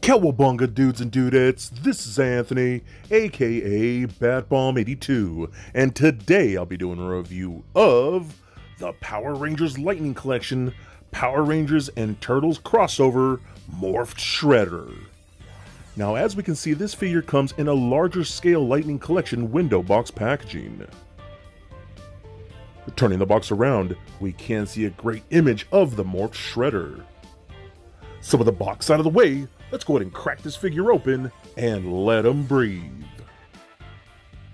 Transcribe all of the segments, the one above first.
Cowabunga dudes and dudettes, this is Anthony, aka BatBomb82, and today I'll be doing a review of the Power Rangers Lightning Collection, Power Rangers and Turtles crossover, Morphed Shredder. Now as we can see, this figure comes in a larger scale Lightning Collection window box packaging. Turning the box around, we can see a great image of the Morphed Shredder. So with the box out of the way, let's go ahead and crack this figure open and let him breathe.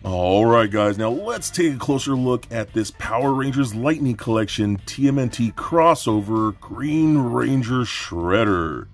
Alright guys, now let's take a closer look at this Power Rangers Lightning Collection TMNT crossover Green Ranger Shredder.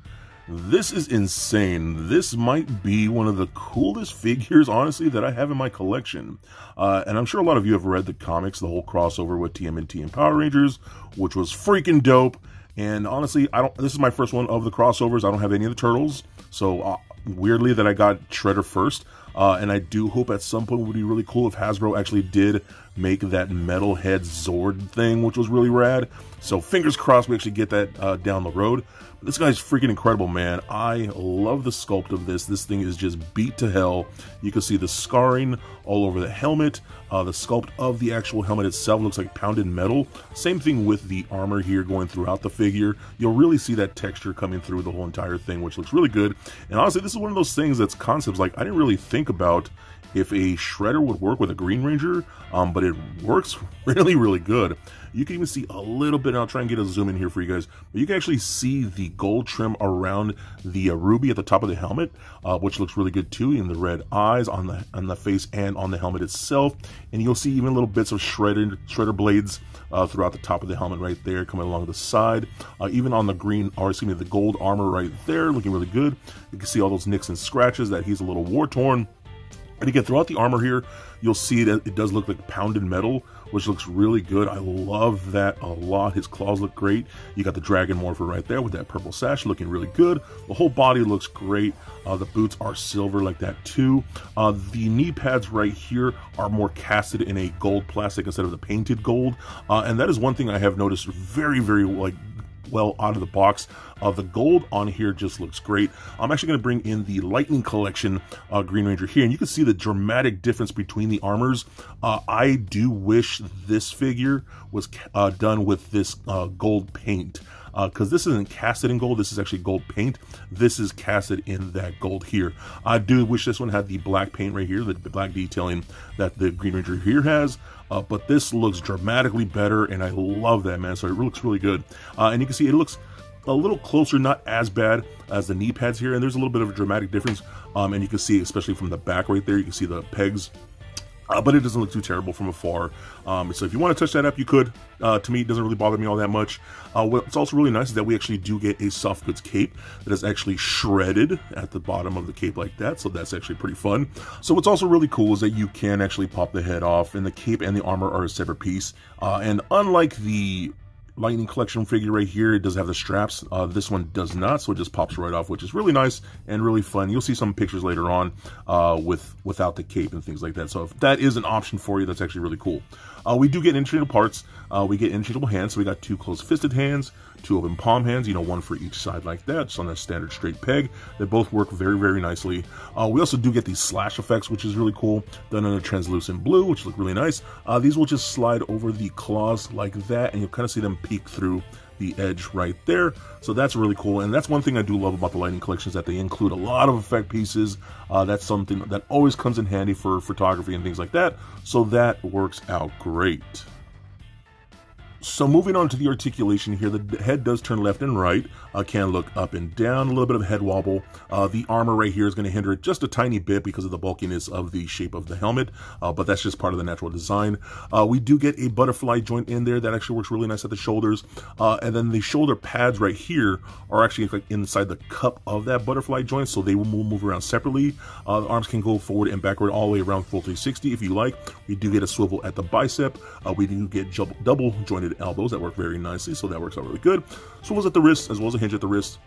This is insane. This might be one of the coolest figures, honestly, that I have in my collection. And I'm sure a lot of you have read the comics, the whole crossover with TMNT and Power Rangers, which was freaking dope. And honestly, this is my first one of the crossovers. I don't have any of the Turtles, so weirdly that I got Shredder first. And I do hope at some point it would be really cool if Hasbro actually did make that metal head Zord thing, which was really rad. So fingers crossed we actually get that down the road. But this guy's freaking incredible, man. I love the sculpt of this. This thing is just beat to hell. You can see the scarring all over the helmet. The sculpt of the actual helmet itself looks like pounded metal. Same thing with the armor here going throughout the figure. You'll really see that texture coming through the whole entire thing, which looks really good. And honestly, this is one of those things that's concepts like I didn't really think about if a Shredder would work with a Green Ranger, but it works really, really good. You can even see a little bit, and I'll try and get a zoom in here for you guys, but you can actually see the gold trim around the ruby at the top of the helmet, which looks really good too, in the red eyes on the face and on the helmet itself. And you'll see even little bits of shredder blades throughout the top of the helmet right there, coming along the side. Even on the the gold armor right there, looking really good. You can see all those nicks and scratches that he's a little war-torn. And again, throughout the armor here, you'll see that it does look like pounded metal, which looks really good. I love that a lot. His claws look great. You got the Dragon Morpher right there with that purple sash looking really good. The whole body looks great. The boots are silver like that too. The knee pads right here are more casted in a gold plastic instead of the painted gold. And that is one thing I have noticed very, very well out of the box. The gold on here just looks great. I'm actually going to bring in the Lightning Collection Green Ranger here, and you can see the dramatic difference between the armors. I do wish this figure was done with this gold paint, because this isn't casted in gold. This is actually gold paint. This is casted in that gold here. I do wish this one had the black paint right here, the black detailing that the Green Ranger here has. But this looks dramatically better, and I love that, man. So it looks really good. And you can see it looks a little closer, not as bad as the knee pads here, and there's a little bit of a dramatic difference. And you can see, especially from the back right there, you can see the pegs. But it doesn't look too terrible from afar. So if you want to touch that up, you could. To me, it doesn't really bother me all that much. What's also really nice is that we actually do get a soft goods cape that is actually shredded at the bottom of the cape like that. So that's actually pretty fun. So what's also really cool is that you can actually pop the head off, and the cape and the armor are a separate piece. And unlike the Lightning Collection figure right here, it does have the straps. This one does not, so it just pops right off, which is really nice and really fun. You'll see some pictures later on without the cape and things like that. So if that is an option for you, that's actually really cool. We do get interchangeable parts. We get interchangeable hands. So we got two closed-fisted hands, two open palm hands, one for each side like that, just on a standard straight peg. They both work very, very nicely. We also do get these slash effects, which is really cool, done in a translucent blue, which look really nice. These will just slide over the claws like that, and you'll kind of see them peek through the edge right there. So that's really cool, and that's one thing I do love about the Lightning Collection, is that they include a lot of effect pieces. That's something that always comes in handy for photography and things like that, so that works out great. So moving on to the articulation here, the head does turn left and right, can look up and down, a little bit of head wobble. The armor right here is going to hinder it just a tiny bit because of the bulkiness of the shape of the helmet, but that's just part of the natural design. We do get a butterfly joint in there that actually works really nice at the shoulders, and then the shoulder pads right here are actually like inside the cup of that butterfly joint, so they will move around separately. The arms can go forward and backward all the way around full 360 if you like. We do get a swivel at the bicep. We do get double jointed elbows that work very nicely, so that works out really good. Swivels at the wrist as well as a hinge at the wrist.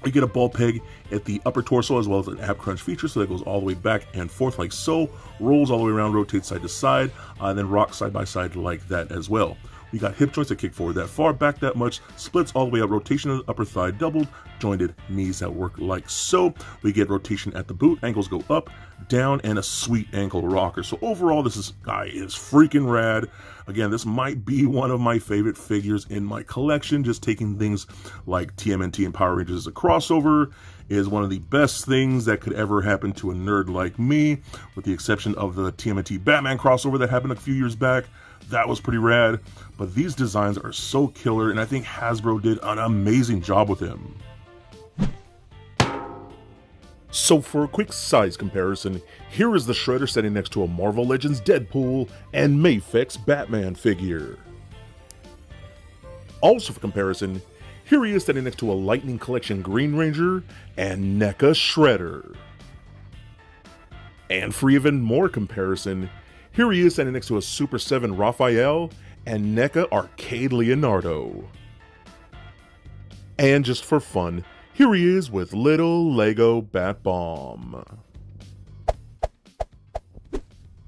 We get a ball peg at the upper torso as well as an ab crunch feature, so that goes all the way back and forth like so, rolls all the way around, rotates side to side, then rocks side by side like that as well. We got hip joints that kick forward that far, back that much, splits all the way up, rotation of the upper thigh doubled, jointed knees that work like so. We get rotation at the boot, ankles go up, down, and a sweet ankle rocker. So overall, this guy is freaking rad. Again, this might be one of my favorite figures in my collection. Just taking things like TMNT and Power Rangers as a crossover is one of the best things that could ever happen to a nerd like me, with the exception of the TMNT Batman crossover that happened a few years back. That was pretty rad, but these designs are so killer, and I think Hasbro did an amazing job with him. So for a quick size comparison, here is the Shredder standing next to a Marvel Legends Deadpool and Mafex Batman figure. Also for comparison, here he is standing next to a Lightning Collection Green Ranger and NECA Shredder. And for even more comparison, here he is standing next to a Super 7 Raphael and NECA Arcade Leonardo. And just for fun, here he is with little Lego Bat Bomb.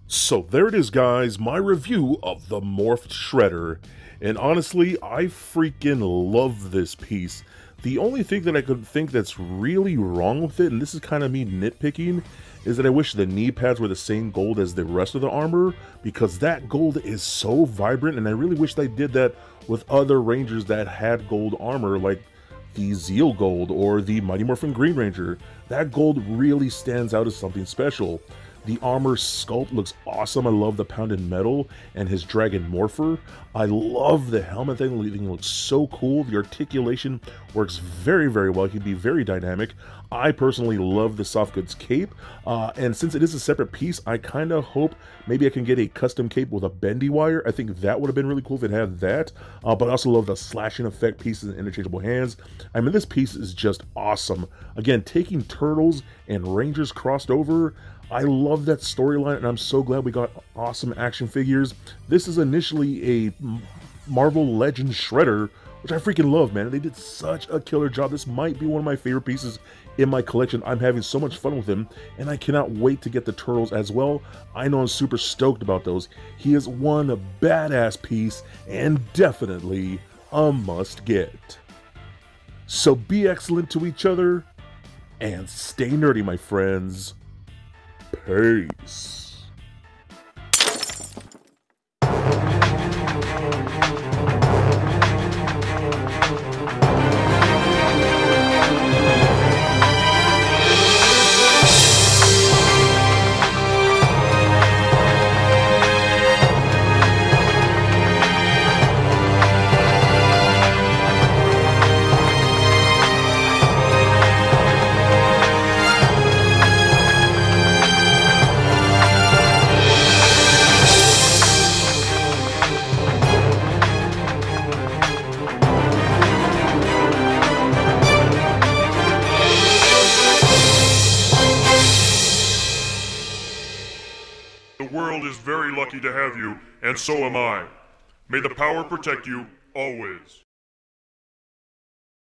So there it is, guys, my review of the Morphed Shredder. And honestly, I freaking love this piece. The only thing that I could think that's really wrong with it, and this is kind of me nitpicking, is that I wish the knee pads were the same gold as the rest of the armor, because that gold is so vibrant, and I really wish they did that with other Rangers that had gold armor, like the Zeal Gold or the Mighty Morphin Green Ranger. That gold really stands out as something special. The armor sculpt looks awesome. I love the pounded metal and his Dragon Morpher. I love the helmet thing. The thing looks so cool. The articulation works very, very well. It can be very dynamic. I personally love the soft goods cape. And since it is a separate piece, I kind of hope maybe I can get a custom cape with a bendy wire. I think that would have been really cool if it had that. But I also love the slashing effect pieces and interchangeable hands. I mean, this piece is just awesome. Again, taking Turtles and Rangers crossed over, I love that storyline, and I'm so glad we got awesome action figures. This is initially a Marvel Legends Shredder, which I freaking love, man. They did such a killer job. This might be one of my favorite pieces in my collection. I'm having so much fun with him, and I cannot wait to get the Turtles as well. I know I'm super stoked about those. He is one badass piece, and definitely a must-get. So be excellent to each other, and stay nerdy, my friends. Peace. The world is very lucky to have you, and so am I. May the power protect you, always.